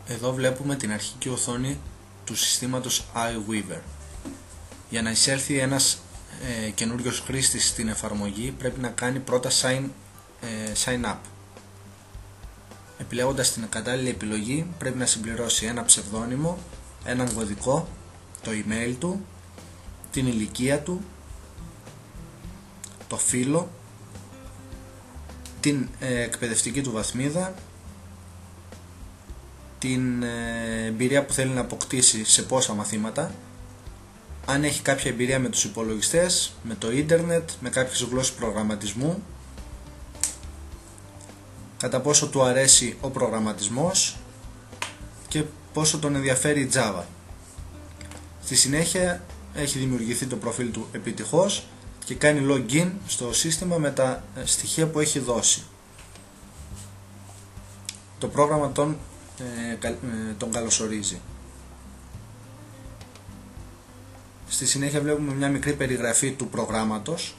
Εδώ βλέπουμε την αρχική οθόνη του συστήματος iWeaver. Για να εισέλθει ένας καινούριος χρήστης στην εφαρμογή πρέπει να κάνει πρώτα sign up. Επιλέγοντας την κατάλληλη επιλογή πρέπει να συμπληρώσει ένα ψευδόνυμο, έναν κωδικό, το email του, την ηλικία του, το φύλο, την εκπαιδευτική του βαθμίδα, την εμπειρία που θέλει να αποκτήσει σε πόσα μαθήματα, αν έχει κάποια εμπειρία με τους υπολογιστές, με το ίντερνετ, με κάποιες γλώσσες προγραμματισμού, κατά πόσο του αρέσει ο προγραμματισμός και πόσο τον ενδιαφέρει η Java. Στη συνέχεια έχει δημιουργηθεί το προφίλ του επιτυχώς και κάνει login στο σύστημα με τα στοιχεία που έχει δώσει. Το πρόγραμμα τον καλωσορίζει. Στη συνέχεια βλέπουμε μια μικρή περιγραφή του προγράμματος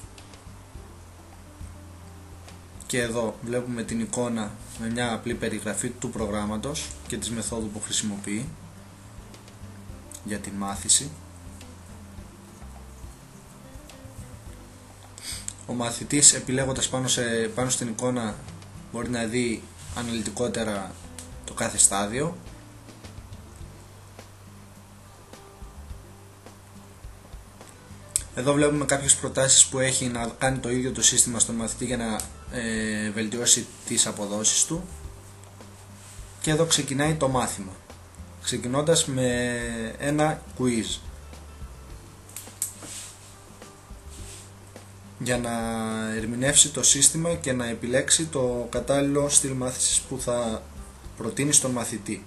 και εδώ βλέπουμε την εικόνα με μια απλή περιγραφή του προγράμματος και της μεθόδου που χρησιμοποιεί για την μάθηση. Ο μαθητής, επιλέγοντας πάνω στην εικόνα, μπορεί να δει αναλυτικότερα το κάθε στάδιο. Εδώ βλέπουμε κάποιες προτάσεις που έχει να κάνει το ίδιο το σύστημα στον μαθητή για να βελτιώσει τις αποδόσεις του. Και εδώ ξεκινάει το μάθημα, ξεκινώντας με ένα quiz για να ερμηνεύσει το σύστημα και να επιλέξει το κατάλληλο στυλ μάθησης που θα προτείνει στον μαθητή.